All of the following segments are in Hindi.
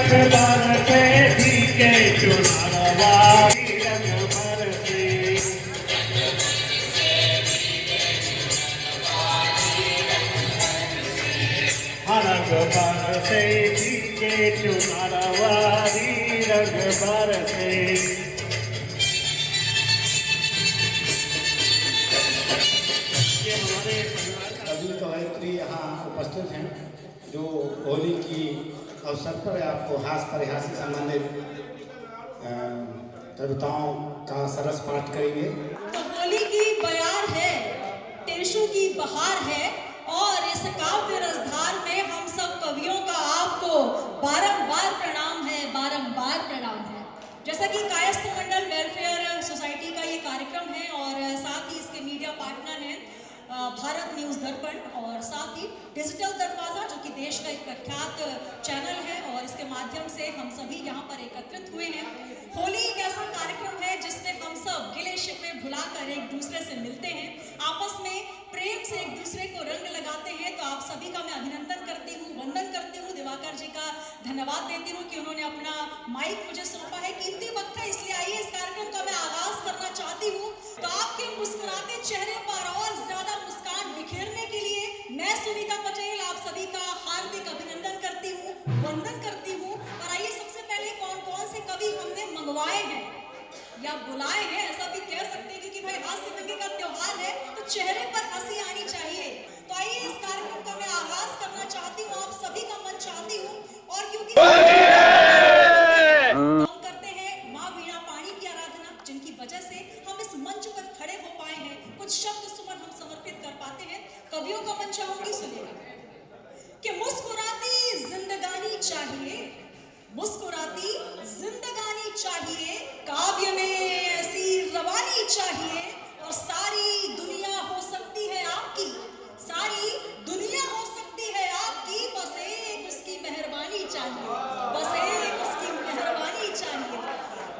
बरसे ठीके चुनारवारी रंग बरसे रंग बरसे ठीके चुनारवारी रंग बरसे। कवि कवयित्री यहाँ उपस्थित हैं जो होली की अवसर पर आपको हास्य परिहास से संबंधित कविताओं का सरस पाठ करेंगे। तो होली की बयार है, टेसु की बहार है और इस काव्य रसधार में हम सब कवियों का आपको बारंबार प्रणाम है, बारंबार प्रणाम है। जैसा कि कायस्थ मंडल वेलफेयर सोसाइटी का ये कार्यक्रम है और साथ ही इसके मीडिया पार्टनर हैं भारत न्यूज़ दर्पण और साथ ही डिजिटल दरवाज़ा जो कि देश का एक प्रख्यात चैनल है और इसके माध्यम से हम सभी यहाँ पर एकत्रित हुए हैं। होली एक ऐसा कार्यक्रम है जिसमें हम सब गिले शिकवे भुलाकर एक दूसरे से मिलते हैं, आपस में प्रेम से एक दूसरे को रंग लगाते हैं। तो आप सभी का मैं अभिनंदन करती हूँ, वंदन करती हूँ, दिवाकर जी का धन्यवाद देती हूँ कि उन्होंने अपना माइक मुझे सौंपा है। कीमती वक्त है, इसलिए आइए इस कार्यक्रम का मैं आगाज करना चाहती हूँ। तो आपके मुस्कुराते चेहरे पर और ज्यादा मुस्कान बिखेरने के लिए मैं सुनीता पटेल आप सभी का हार्दिक अभिनंदन करती हूँ, वंदन करती हूँ। और आइए सबसे पहले कौन कौन से कवि हमने मंगवाए हैं या बुलाए हैं, ऐसा भी कह सकते हैं क्योंकि भाई हास्य व्यंग्य का त्योहार है तो चेहरे पर हंसी आनी चाहिए। तो आइए इस कार्यक्रम का मैं आगाज करना चाहती हूँ, आप सभी का मन चाहती हूँ। और क्योंकि हम करते हैं माँ वीणा पाणी की आराधना, जिनकी वजह से हम इस मंच पर खड़े हो पाए हैं, कुछ शब्द सुमन हम समर्पित कर पाते हैं। कवियों का मन चाहूंगी सुनिएगा कि मुस्कुराती जिंदगानी चाहिए, मुस्कुराती जिंदगानी चाहिए, काव्य में ऐसी रवानी चाहिए और सारी दुनिया हो सकती है आपकी, सारी दुनिया हो सकती है आपकी, बस एक उसकी मेहरबानी चाहिए, बस एक उसकी मेहरबानी चाहिए।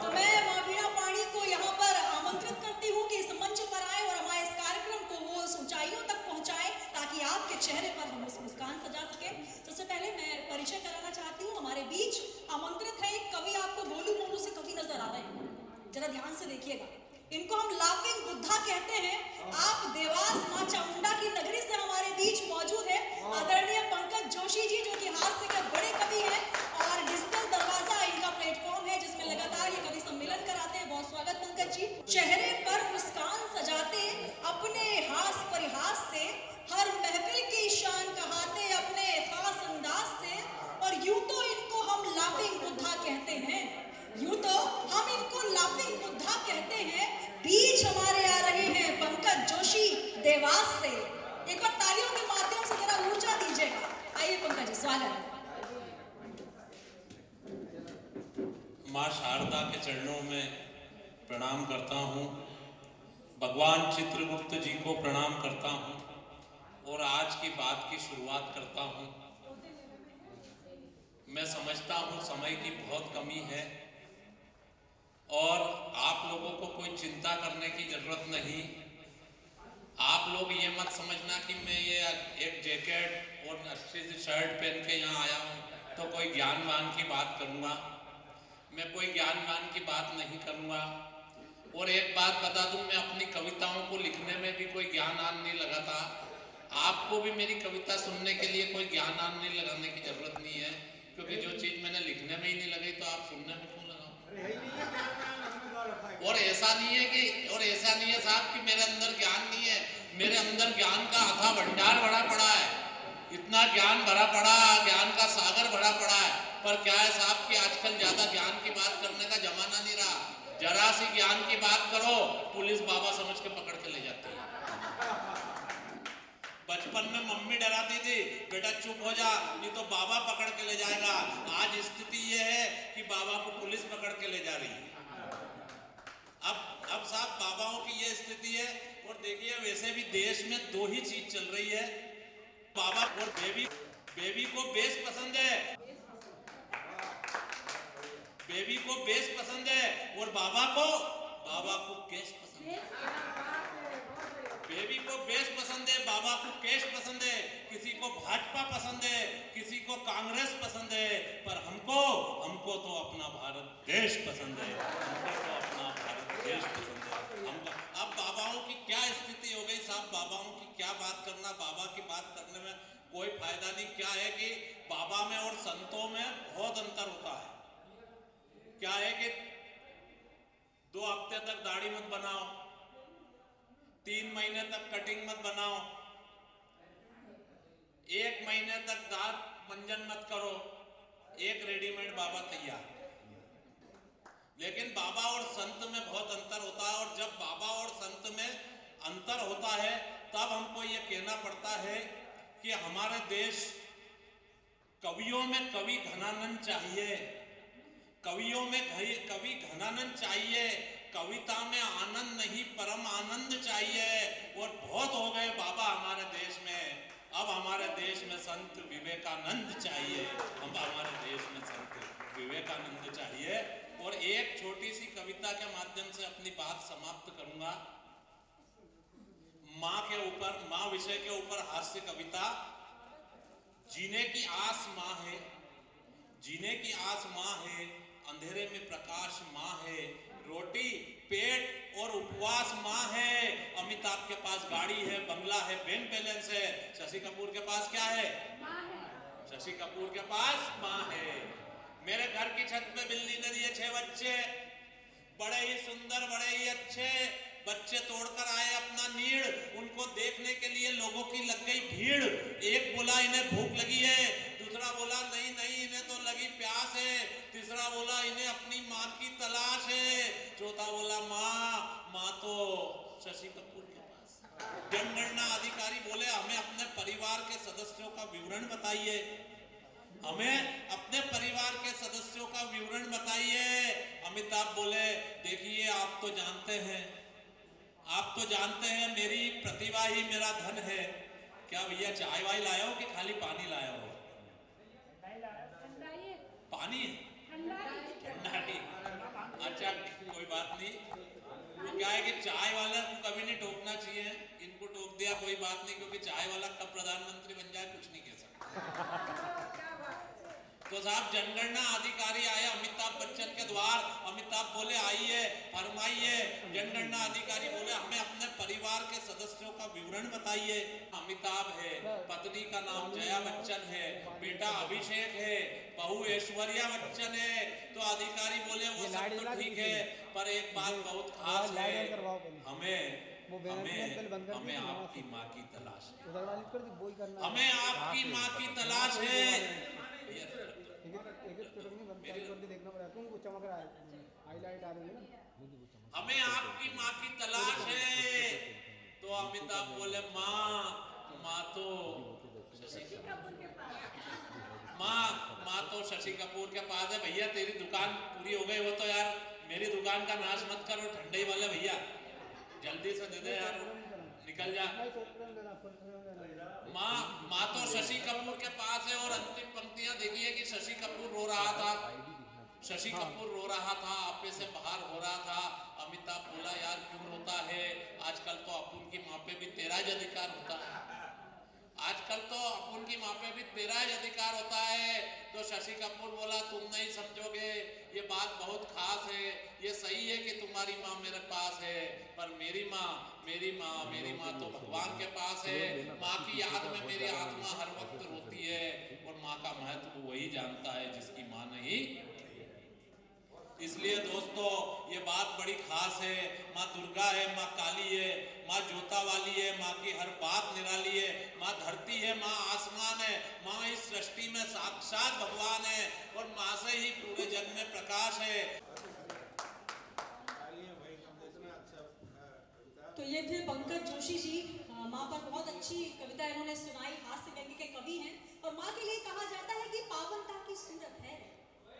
तो मैं माँ वीणा पाणी को यहाँ पर आमंत्रित करती हूँ कि इस मंच पर आए और हमारे इस कार्यक्रम को वो ऊंचाइयों तक पहुँचाए ताकि आपके चेहरे पर हम उस मुस्कान सजा सके। सबसे पहले मैं परिचय कराना चाहती हूँ, हमारे बीच आमंत्रित है एक कवि। आपको गोलू मोलू से कवि नजर आ रहे हैं, जरा ध्यान से देखिएगा। इनको हम लाफिंग बुद्धा कहते हैं। आप देवास माँ चामुंडा की नगरी से हमारे बीच मौजूद है आदरणीय पंकज जोशी जी, जो कि हास्य के बड़े कवि हैं और डिजिटल दरवाजा इनका प्लेटफॉर्म है जिसमें लगातार ये कवि सम्मेलन कराते हैं। बहुत स्वागत पंकज जी। चेहरे पर मुस्कान सजाते अपने हास परिहास से, हर महफिल की शान कहाते अपने खास अंदाज से, और यूं तो इनको हम लाफिंग बुद्धा कहते हैं, यूं तो हम इनको लाफिंग बुद्धा कहते हैं। बीच हमारे आ रहे हैं पंकज जोशी देवास से। एक बार तालियों के माध्यम से जरा ऊर्जा दीजिएगा। आइए पंकज जी, स्वागत। माँ शारदा के चरणों में प्रणाम करता हूँ, भगवान चित्रगुप्त जी को प्रणाम करता हूँ और आज की बात की शुरुआत करता हूँ। मैं समझता हूँ समय की बहुत कमी है और आप लोगों को कोई चिंता करने की जरूरत नहीं। आप लोग ये मत समझना कि मैं ये एक जैकेट और अच्छी सी शर्ट पहन के यहाँ आया हूँ तो कोई ज्ञानवान की बात करूँगा। मैं कोई ज्ञानवान की बात नहीं करूँगा। और एक बात बता दूँ, मैं अपनी कविताओं को लिखने में भी कोई ज्ञानान नहीं लगाता। आपको भी मेरी कविता सुनने के लिए कोई ज्ञानान नहीं लगाने की जरूरत नहीं है, क्योंकि जो चीज़ मैंने लिखने में ही नहीं लगाई तो आप सुनने में क्यों लगाओ। और ऐसा नहीं है साहब कि मेरे अंदर ज्ञान नहीं है। मेरे अंदर ज्ञान का अथाह भंडार भरा पड़ा है, इतना ज्ञान भरा पड़ा, ज्ञान का सागर भरा पड़ा है। पर क्या है साहब कि आजकल ज्यादा ज्ञान की बात करने का जमाना नहीं रहा। जरा सी ज्ञान की बात करो, पुलिस बाबा समझ के पकड़ के ले जाती है। बचपन में मम्मी डराती थी, बेटा चुप हो जा नहीं तो बाबा पकड़ के ले जाएगा। आज स्थिति ये है कि बाबा को पुलिस पकड़ के ले जा रही है। अब साहब बाबाओं की ये स्थिति है। और देखिए वैसे भी देश में दो ही चीज चल रही है, बाबा और बेबी। बेबी को बेस पसंद है, बेबी को बेस पसंद है और बाबा को केस पसंद है। बेबी को बेस पसंद है, बाबा को केश पसंद है, किसी को भाजपा पसंद है, किसी को कांग्रेस पसंद है, पर हमको तो अपना भारत देश पसंद है। हमको तो अपना भारत देश पसंद है। हमको अब बाबाओं की क्या स्थिति हो गई साहब, बाबाओं की क्या बात करना, बाबा की बात करने में कोई फायदा नहीं। क्या है कि बाबा में और संतों में बहुत अंतर होता है। क्या है कि 2 हफ्ते तक दाढ़ी मत बनाओ, 3 महीने तक कटिंग मत बनाओ, 1 महीने तक दांत मंजन मत करो, एक रेडीमेड बाबा तैयार। लेकिन बाबा और संत में बहुत अंतर होता है, और जब बाबा और संत में अंतर होता है तब हमको ये कहना पड़ता है कि हमारे देश कवियों में कवि घनानंद चाहिए, कवियों में कवि घनानंद चाहिए, कविता में आनंद नहीं परम आनंद चाहिए। और बहुत हो गए बाबा हमारे देश में, अब हमारे देश में संत विवेकानंद चाहिए, अब हमारे देश में संत विवेकानंद चाहिए। और एक छोटी सी कविता के माध्यम से अपनी बात समाप्त करूंगा। माँ के ऊपर, माँ विषय के ऊपर हास्य कविता। जीने की आस माँ है, जीने की आस माँ है, अंधेरे में प्रकाश माँ है, रोटी पेट और उपवास माँ है। अमिताभ के पास गाड़ी है, बंगला है, बैंक बैलेंस है, शशि कपूर के पास क्या है? माँ है। शशि कपूर के पास माँ है। मेरे घर की छत पे बिल्ली ने दिए 6 बच्चे, बड़े ही सुंदर, बड़े ही अच्छे बच्चे तोड़कर आए अपना नीड़, उनको देखने के लिए लोगों की लग गई भीड़। एक बोला इन्हें भूख लगी है, दूसरा बोला नहीं नहीं इन्हें तो लगी प्यास है, तीसरा बोला इन्हें अपनी माँ की तलाश है, चौथा बोला माँ तो शशि कपूर के पास। जनगणना अधिकारी बोले हमें अपने परिवार के सदस्यों का विवरण बताइए, हमें अपने परिवार के सदस्यों का विवरण बताइए। अमिताभ बोले देखिए आप तो जानते हैं, आप तो जानते हैं मेरी प्रतिभा ही मेरा धन है। क्या भैया चाय वाय लाया हो कि खाली पानी लाया हो? पानी है, ठंडा नहीं। अच्छा कोई बात नहीं। तो क्या है कि चाय वाला को कभी नहीं टोकना चाहिए, इनको टोक दिया कोई बात नहीं, क्योंकि चाय वाला कब प्रधानमंत्री बन जाए कुछ नहीं कह सकता। तो साहब जनगणना अधिकारी आए अमिताभ बच्चन के द्वार, अमिताभ बोले आइए फरमाइए। जनगणना अधिकारी बोले हमें अपने परिवार के सदस्यों का विवरण बताइए। अमिताभ है, पत्नी का नाम जया बच्चन है, बेटा अभिषेक है, बहू ऐश्वर्या बच्चन है। तो अधिकारी बोले वो सब तो ठीक है, पर एक बात बहुत खास है, हमें आपकी माँ की तलाश है, हमें आपकी माँ की तलाश है। हमें आपकी माँ की तलाश है। तो अमिताभ बोले माँ तो शशि कपूर के पास, माँ तो शशि कपूर के पास है। भैया तेरी दुकान पूरी हो गई, वो तो यार मेरी दुकान का नाश मत करो, ठंडे वाले भैया जल्दी से दे दे यार, निकल जा। माँ तो शशि कपूर के पास है। और अंतिम पंक्तियां देखिए कि शशि कपूर रो रहा था, शशि कपूर रो रहा था, आपे से बाहर हो रहा था। अमिताभ बोला यार क्यों रोता है, आजकल तो अपुन की माँ पे भी तेरा ही अधिकार होता है, आजकल तो अपुन की माँ पे भी तेरा ही अधिकार होता है। तो शशि कपूर बोला तुम नहीं समझोगे, ये बात बहुत खास है, ये सही है कि तुम्हारी माँ मेरे पास है, पर मेरी माँ तो भगवान के पास है। माँ की याद में मेरी आत्मा हर वक्त रोती है, और माँ का महत्व वही जानता है जिसकी माँ नहीं। इसलिए दोस्तों ये बात बड़ी खास है। माँ दुर्गा है, माँ काली है, माँ जोता वाली है, माँ की हर बात निराली है, माँ धरती है, माँ आसमान है, माँ इस सृष्टि में साक्षात भगवान है, और माँ से ही पूरे जग में प्रकाश है। तो ये थे पंकज जोशी जी, माँ पर बहुत अच्छी कविता इन्होंने सुनाई, हास्य व्यंग्य के कवि हैं। और माँ के लिए कहा जाता है कि पावनता की सूरत है,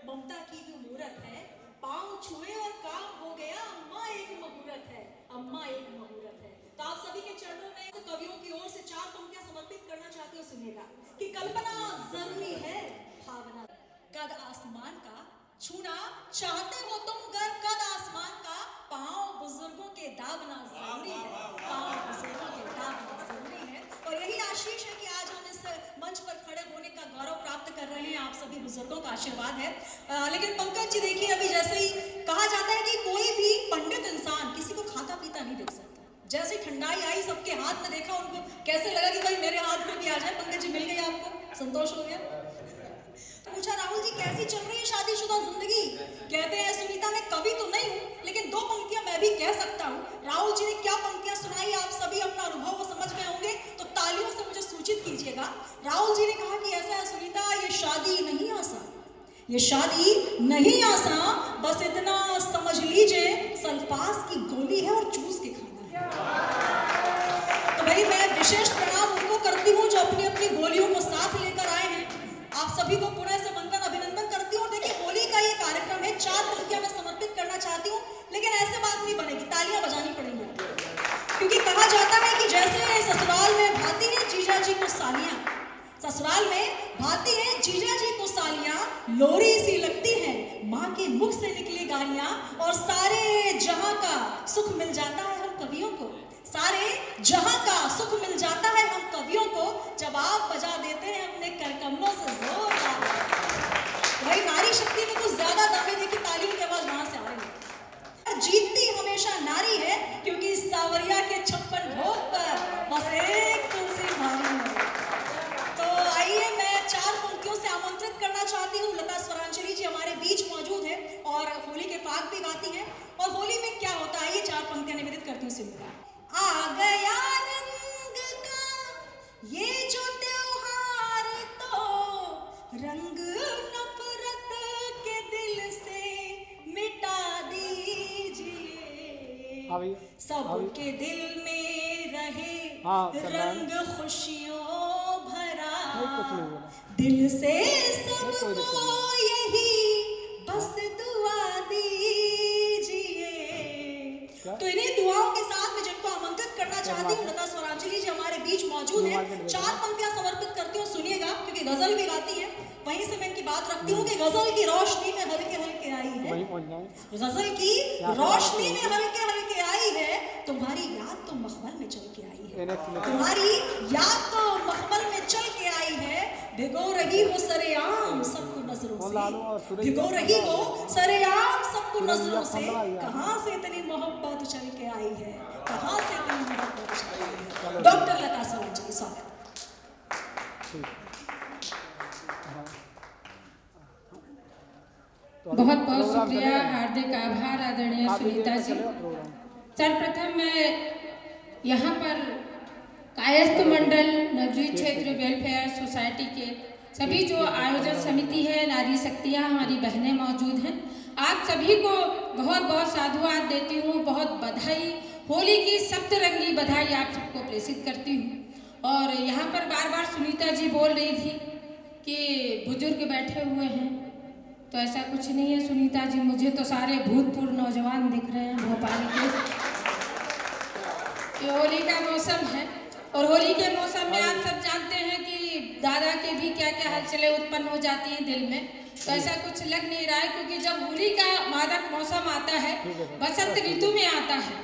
ममता की जो मूरत है, पाँव छुए और काम हो गया, अम्मा एक मुहूर्त है, अम्मा एक मुहूर्त है। तो आप सभी के चरणों में तो कवियों की ओर से 4 पंक्तियां समर्पित करना चाहती हूँ, सुनिएगा कि कल्पना जरूरी है, भावना कद आसमान का छूना चाहते हो तुम गर कद आसमान का, पाँव बुजुर्गों के दाबना जरूरी है, पाँव बुजुर्गों के दाबना जरूरी है। और बुजुर्गों का आशीर्वाद है। लेकिन पंकज जी देखिए, अभी जैसे ही कहा जाता है कि कोई भी पंडित इंसान किसी को खाता पीता नहीं देख सकता। जैसे ठंडाई आई, सबके हाथ में देखा, उनको कैसे लगा कि भाई मेरे हाथ में भी आ जाए। पंकज जी मिल गई आपको, संतोष हो गया। तो पूछा, राहुल जी कैसी चल रही है शादीशुदा जिंदगी? कहते हैं सुनीता मैं कवि तो नहीं हूँ, लेकिन 2 पंक्तियां मैं भी कह सकता हूँ। राहुल जी ने क्या पंक्तियां सुनाई, आप सभी अपना अनुभव वो समझ गए होंगे, तो तालियों से मुझे सूचित कीजिएगा। राहुल जी ने कहा कि ऐसा है सुनीता, ये शादी नहीं आसान, ये शादी नहीं आसान, बस इतना समझ लीजिए सल्फास की गोली है और चूस के खाना है। तो भाई मैं विशेष प्रणाम उनको करती हूँ जो अपनी अपनी गोलियों को साथ लेकर आए हैं। आप सभी को पुनः से वंदन अभिनंदन करती हूँ। और देखिए होली का ये कार्यक्रम है, 4 पंक्तियां मैं समर्पित करना चाहती हूँ, लेकिन ऐसे बात नहीं बनेगी, तालियां बजानी पड़ेंगी, क्योंकि कहा जाता है कि जैसे ससुराल में भाती है जीजा जी को सालियां, ससुराल में भाती है जीजा जी को सालियां, लोरी सी लगती है माँ के मुख से निकली गालियां, और सारे जहां का सुख मिल जाता है हम कवियों को, सारे जहां का सुख मिल जाता है हम कवियों को, जब आप बजा देते हैं अपने करकमों से जोरदार। भाई नारी शक्ति में कुछ ज्यादा दावे, देखिए तालियों की आवाज वहां से आ रही है। जीतती हमेशा नारी है, क्योंकि सावरिया के 56 भोग पर बस एक तुलसी भारी है। तो आइए मैं 4 पंक्तियों से आमंत्रित करना चाहती हूँ। लता स्वरांजलि जी हमारे बीच मौजूद है और होली के फाग भी गाती हैं। और होली में क्या होता है, ये 4 पंक्तियां निवेदित करती हूँ। सुनिएगा। आ गया रंग का ये जो त्योहार, तो रंग नफरत के दिल से मिटा दीजिए, सबके दिल में रहे रंग खुशियों भरा, दिल से सबको यही बस दुआ दीजिए। तो इन्हीं दुआओं के साथ मैं जिनको आमंत्रित करना चाहती हूँ, लता स्वरांजलि जी हमारे बीच मौजूद है। 4 पंक्तियां समर्पित करती हूँ, सुनिएगा, क्योंकि गजल भी गाती है। वहीं से मैं इनकी बात रखती हूँ कि गजल की रोशनी में हल्के हल्के आई है, गजल की रोशनी में हल्के हल्के आई है, तुम्हारी याद तो मखमल में चल के आई है, तुम्हारी याद तो मखमल में चल के आई है, भिगो रही हो सरेआम सबको नजरों से, भिगो रही हो सरेआम सबको नजरों से, कहाँ से इतनी मोहब्बत चल के आई है, कहाँ से इतनी मोहब्बत चल के आई है। डॉक्टर लता स्वरांजलि, स्वागत। बहुत बहुत शुक्रिया, हार्दिक आभार आदरणीय सुनीता जी। सर्वप्रथम मैं यहाँ पर कायस्थ मंडल नगरीय क्षेत्र वेलफेयर सोसाइटी के सभी जो आयोजन समिति है, नारी शक्तियाँ हमारी बहनें मौजूद हैं, आप सभी को बहुत बहुत साधुवाद देती हूँ, बहुत बधाई, होली की सप्तरंगी बधाई आप सबको प्रेषित करती हूँ। और यहाँ पर बार बार सुनीता जी बोल रही थी कि बुजुर्ग बैठे हुए हैं, तो ऐसा कुछ नहीं है सुनीता जी, मुझे तो सारे भूतपूर्व नौजवान दिख रहे हैं भोपाल के। ये होली का मौसम है और होली के मौसम में आप सब जानते हैं कि दादा के भी क्या क्या हलचलें उत्पन्न हो जाती हैं दिल में, तो ऐसा कुछ लग नहीं रहा है, क्योंकि जब होली का मादक मौसम आता है, बसंत ऋतु में आता है,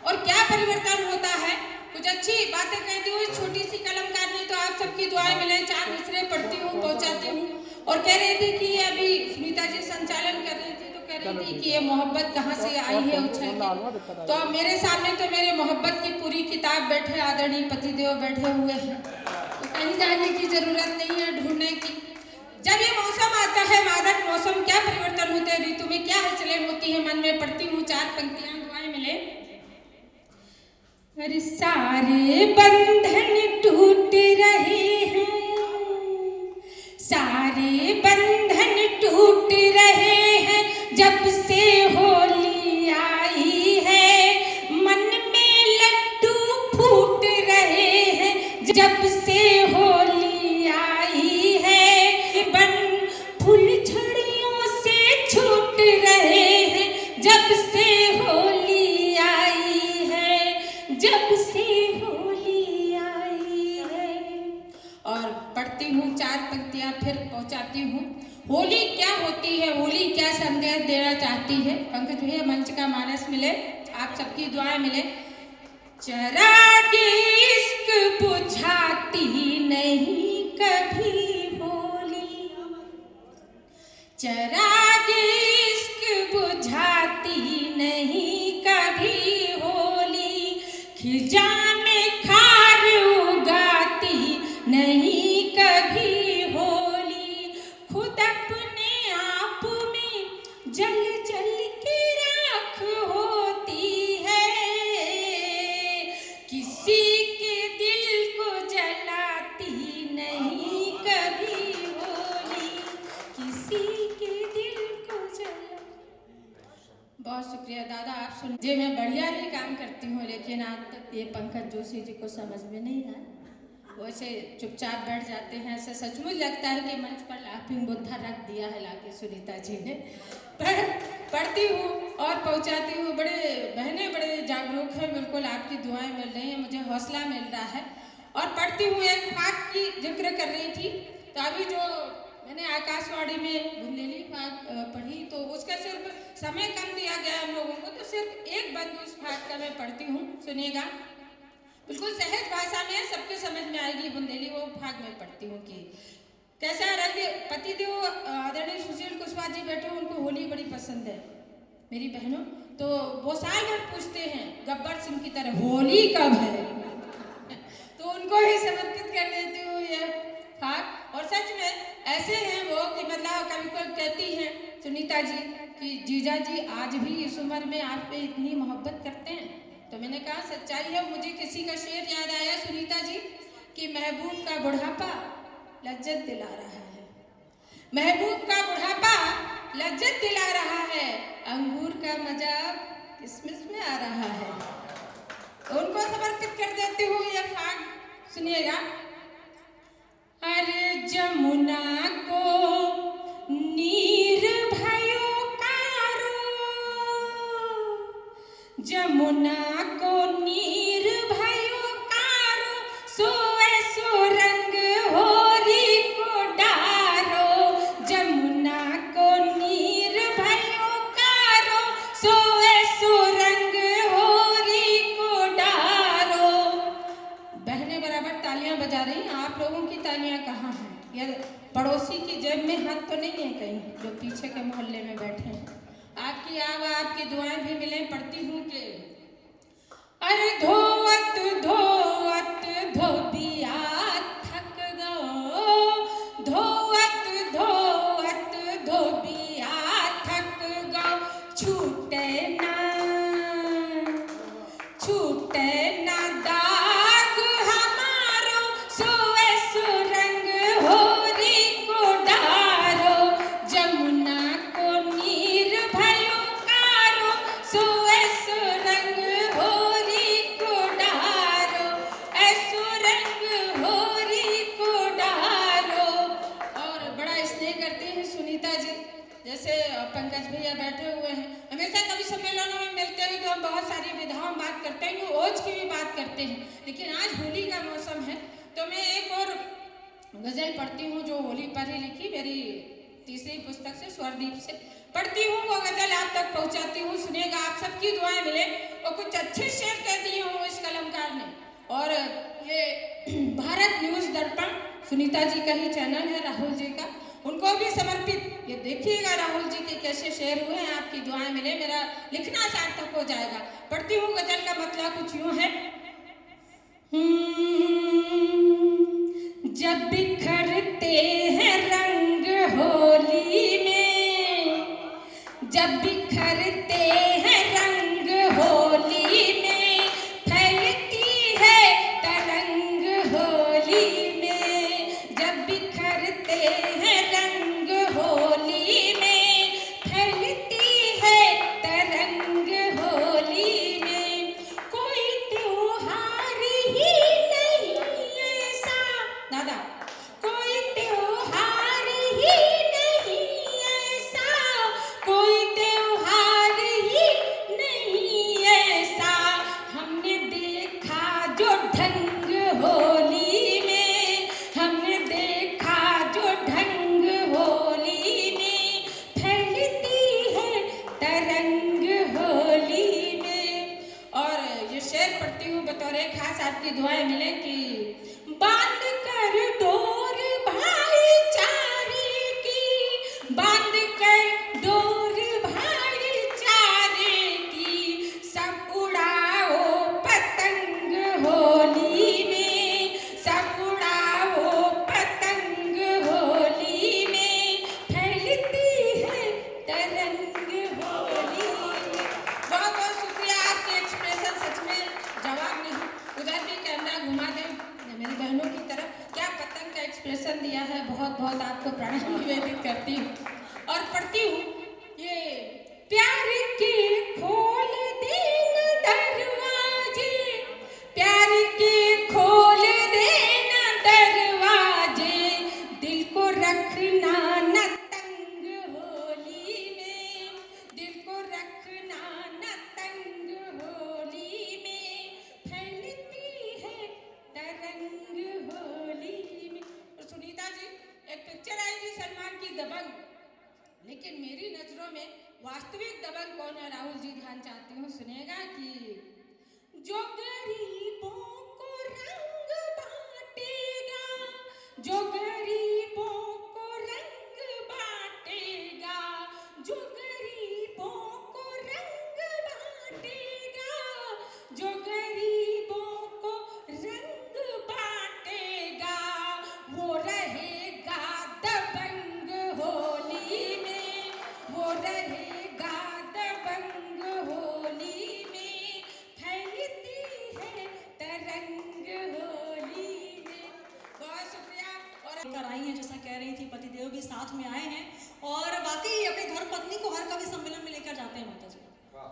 और क्या परिवर्तन होता है। कुछ अच्छी बातें कहती हूँ, छोटी सी कलमकार ने तो आप सबकी दुआएं मिले, 4 मिसरे पढ़ती हूँ, पहुँचाती हूँ। और कह रही थी कि अभी सुनीता जी संचालन कर रही थी, तो कह रही थी कि ये मोहब्बत कहाँ से आई है उछल के। तो मेरे सामने तो मेरे मोहब्बत की पूरी किताब बैठे आदरणीय पतिदेव बैठे हुए हैं, तो कहीं जाने की जरूरत नहीं है ढूंढने की। जब ये मौसम आता है, मादक मौसम, क्या परिवर्तन होते हैं ऋतु में, क्या हलचलें होती है मन में, पढ़ती हूँ 4 पंक्तियां, दुआएं मिले। अरे सारे बंधन टूट रहे हैं, सारे बंधन टूट रहे हैं, जब से होली आई है, मन में लड्डू फूट रहे हैं, जब से होली आई है, बन फुलझड़ियों से छूट रहे हैं, जब से होली आई है, जब से होली आई है। और पढ़ती हूँ 4 पंक्तियाँ, फिर पहुँचाती हूँ। होली क्या होती है, होली क्या संदेश देना चाहती है। पंकज भैया मंच का मानस मिले, आप सबकी दुआएं मिले। चिराग इश्क बुझाती नहीं कभी होली, जी मैं बढ़िया ही काम करती हूँ, लेकिन आज तक ये पंकज जोशी जी को समझ में नहीं आया। वैसे चुपचाप बैठ जाते हैं, ऐसे सचमुच लगता है कि मंच पर लाफिंग बुद्धा रख दिया है लाके सुनीता जी ने। पढ़ती हूँ और पहुँचाती हूँ। बड़े बहनें बड़े जागरूक हैं, बिल्कुल आपकी दुआएं मिल रही हैं, मुझे हौसला मिल रहा है। और पढ़ती हूँ, एक फाग की जिक्र कर रही थी, तो अभी जो मैंने आकाशवाणी में बुंदेली फाग पढ़ी, तो उसका सिर्फ समय कम दिया गया हम लोगों को, तो सिर्फ एक बंद उस फाग का मैं पढ़ती हूँ, सुनिएगा। बिल्कुल सहज भाषा में है, सबके समझ में आएगी बुंदेली, वो भाग में पढ़ती हूँ कि कैसा रंग। पतिदेव आदरणीय सुशील कुशवाहा जी बैठे, उनको होली बड़ी पसंद है मेरी बहनों, तो वो साल भर पूछते हैं गब्बर सिंह की तरह होली कब है। तो उनको ही समर्पित कर देती हूँ ये भाग। और सच में ऐसे हैं वो कि मतलब कभी कोई कहती हैं सुनीता जी कि जीजा जी आज भी इस उम्र में आप पे इतनी मोहब्बत करते हैं, तो मैंने कहा सच्चाई है। मुझे किसी का शेर याद आया सुनीता जी कि महबूब का बुढ़ापा लज्जत दिला रहा है, महबूब का बुढ़ापा लज्जत दिला रहा है, अंगूर का मजा किसमिस में आ रहा है। तो उनको समर्पित कर देती हूँ ये फाग, सुनिएगा। अरे जमुना को नीर भयो कारो, जमुना को नीर भयो कारो, सोए सो रंग होरी को डारो। जमुना को नीर भयो कारो, सोए सो रंग होरी को डारो। बहनें बराबर तालियां बजा रही हैं, आप लोगों की तालियां कहाँ हैं? या पड़ोसी की जेब में हाथ तो नहीं है कहीं, जो पीछे के मोहल्ले में बैठे हैं? आपकी आपकी दुआएं भी मिलें। पढ़ती हूँ कि अरे धोवत धोवत धोबिया थक गो, धोवत धोवत धोबिया थक गो, छूटे ना दाग हमारो, सोए सो रंग होरी को डारो। जमुना को नीर भयो कारो, सोए सो रंग होरी को डारो, ऐसो रंग होरी को डारो। और बड़ा स्नेह करती हैं सुनीता जी, जैसे पंकज भैया बैठे हुए हैं। हमेशा कभी सम्मेलनों में मिलते हैं तो हम बहुत सारी विधाओं में बात करते हैं, ओज की भी बात करते हैं, लेकिन आज होली का मौसम है तो मैं एक और गजल पढ़ती हूँ जो होली पर ही लिखी, मेरी तीसरी पुस्तक से, स्वरदीप से पढ़ती हूँ। वो गजल आप तक पहुँचाती हूँ, सुनिएगा। आप सबकी दुआएं मिले। और कुछ अच्छे शेर कह दिए हूँ इस कलमकार ने। और ये भारत न्यूज़ दर्पण सुनीता जी का ही चैनल है, राहुल जी का, उनको भी समर्पित। ये देखिएगा राहुल जी के कैसे शेर हुए हैं, आपकी दुआएं मिले, मेरा लिखना सार्थक हो जाएगा। पढ़ती हूँ, गजल का मतलब कुछ यूं है। जब बिखरते हैं रंग होली में, जब बिखरते हैं रंग होली में, फैलती है तरंग होली में। जब बिखरते हैं रंग होली में, फैलती है तरंग होली में। कोई त्योहार ही नहीं ऐसा, दादा, कोई त्योहार ही नहीं ऐसा, कोई त्योहार ही नहीं ऐसा, हमने देखा जो ढंग होली में, हमने देखा जो ढंग होली में, फैलती है तरंग होली में। और ये शेर पढ़ती हूँ बतौर खास, आपकी दुआएं मिले कि बांध कर डोर भाईचारे की, बांध कर डोर भाईचारे की, सब उड़ाओ पतंग होली में, सब उड़ाओ पतंग होली में, फैलती है तरंग होली में। बहुत बहुत शुक्रिया, आपके एक्सप्रेशन सच में जवाब नहीं। उधर भी कैमरा घुमा दें मेरी बहनों की तरफ, क्या पतंग का एक्सप्रेशन दिया है, बहुत बहुत आपको प्रणाम निवेदित करती हूँ। और पढ़ती हूँ ये प्यार की खोल दे वास्तविक दबंग कौन है राहुल जी, ध्यान चाहती हूँ सुनेगा कि जो गरीबों को रंग बांटेगा, जो गरीबों को रंग बांटेगा, जो गरीबों को रंग बांटेगा, जो गरीबों को रंग बांटेगा, वो रहेगा दबंग होली में, वो रहेगा दबंग होली में, फैलती है तरंग होली में। बहुत शुक्रिया। और लेकर आई हैं, जैसा कह रही थी पतिदेव भी साथ में आए हैं और वाकई अपने घर पत्नी को हर कवि सम्मेलन में लेकर जाते हैं माता जी।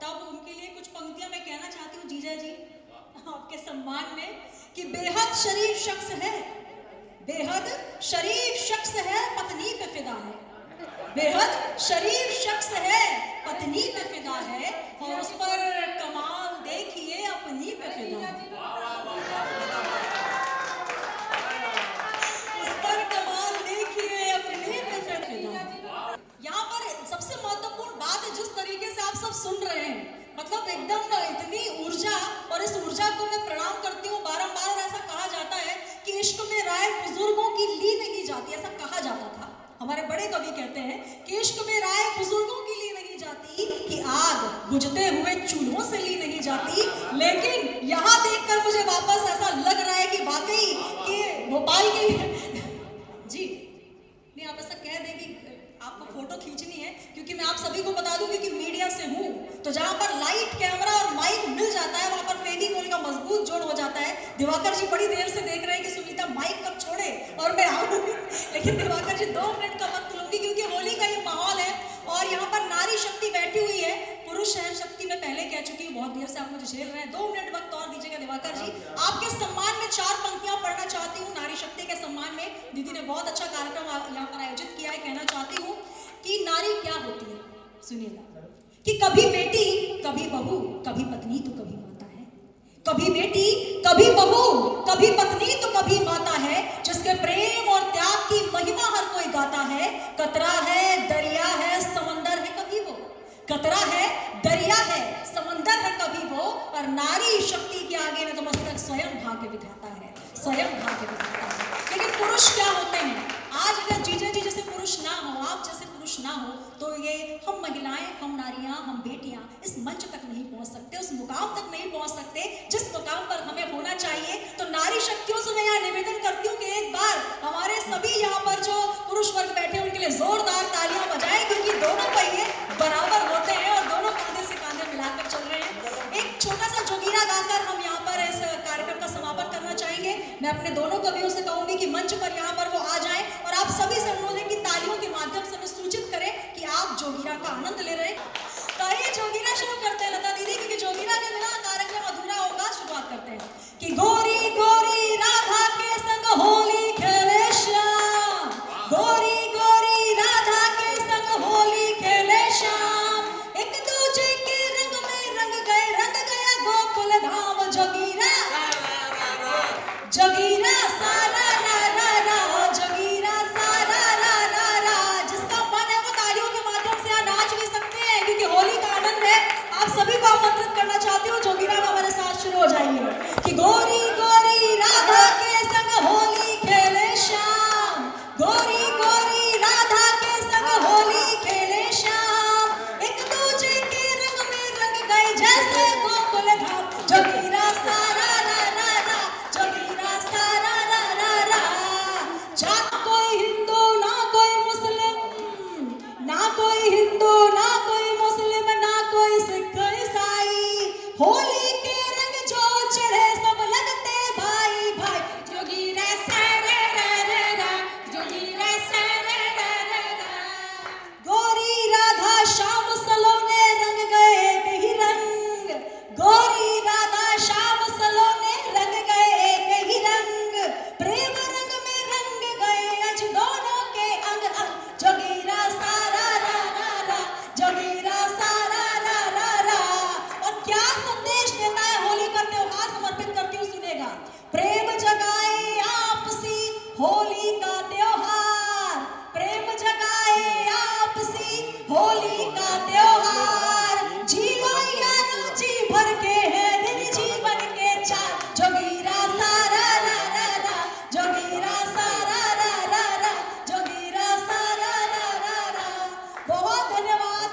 तब उनके लिए कुछ पंक्तियां मैं कहना चाहती हूँ जीजा जी आपके सम्मान में कि बेहद शरीफ शख्स है, बेहद शरीफ शख्स है, पत्नी पे फिदा है, बेहद शरीफ शख्स है, पत्नी पे फिदा है और उस पर कमाल देखिए अपनी पे फिदा है, उस पर कमाल देखिए अपने पे फिदा है। यहाँ पर सबसे महत्वपूर्ण बात है, जिस तरीके से आप सब सुन रहे हैं, मतलब एकदम इतनी ऊर्जा, और इस ऊर्जा को मैं प्रणाम करती हूँ। बारंबार ऐसा कहा जाता है कि इश्क में राय बुजुर्गों की ली नहीं जाती, ऐसा कहा जाता था। हमारे बड़े कवि कहते हैं कि इश्क में राय बुजुर्गों की ली नहीं जाती, कि आग बुझते हुए चूल्हों से ली नहीं जाती। लेकिन यहाँ देखकर मुझे वापस ऐसा लग रहा है कि वाकई कि भोपाल की जी नहीं, आप ऐसा कह दें कि आपको फोटो खींचनी है, क्योंकि मैं आप सभी को बता दूं कि मीडिया से हूँ, तो जहाँ पर लाइट कैमरा और माइक मिल जाता है वहां पर फेविकोल का मजबूत जोड़ हो जाता है। दिवाकर जी बड़ी देर से देख रहे हैं कि सुनीता माइक कब छोड़े और मैं आऊँ, लेकिन दिवाकर जी 2 मिनट का वक्त लूंगी, क्योंकि होली का ये माहौल है और यहाँ पर नारी शक्ति बैठी हुई है। पुरुष सहन शक्ति मैं पहले कह चुकी हूँ, बहुत देर से आप मुझे झेल रहे हैं। 2 मिनट वक्त और दीजिएगा दिवाकर जी। आपके सम्मान में 4 पंक्तियां पढ़ना चाहती हूँ नारी शक्ति के सम्मान में। दीदी ने बहुत अच्छा कार्यक्रम यहाँ पर आयोजित किया है। कहना चाहती हूँ कि नारी क्या होती है, सुनिएगा, कि कभी बेटी कभी बहू, कभी पत्नी तो कभी माता है, कभी बेटी कभी बहू, कभी पत्नी तो कभी माता है, जिसके प्रेम और त्याग की महिमा हर कोई गाता है। कतरा है, दरिया है, समंदर है कभी वो, कतरा है, दरिया है, समंदर है कभी वो, और नारी शक्ति के आगे नतमस्तक स्वयं भाग्य विधाता है, स्वयं भाग्य विधाता है। लेकिन पुरुष क्या होते हैं? आज अगर जीजा जी जैसे पुरुष ना हो, आप जैसे पुरुष ना हो, तो ये हम महिलाएं, हम नारियां, हम बेटियां इस मंच तक नहीं पहुंच सकते, उस मुकाम तक नहीं पहुंच सकते जिस मुकाम पर हमें होना चाहिए। तो नारी शक्तियों से मैं यहाँ निवेदन करती हूँ कि एक बार हमारे सभी यहाँ पर जो पुरुष वर्ग बैठे हैं उनके लिए जोरदार तालियां बजाएं, क्योंकि दोनों पहिए बराबर होते हैं और दोनों कांधे से कांधे मिलाकर चल रहे हैं। एक छोटा सा जोगीरा गाकर हम यहाँ पर इस कार्यक्रम का समापन करना चाहेंगे। मैं अपने दोनों कवियों से कहूंगी कि मंच पर यहाँ पर वो आ जाएं और आप सभी से अनुरोध है कि तालियों के माध्यम से हमें सूचित करें कि आप जोगीरा का आनंद ले रहे हैं। तो आइए जोगीरा शुरू करते हैं लता दीदी, क्योंकि जोगीरा के बिना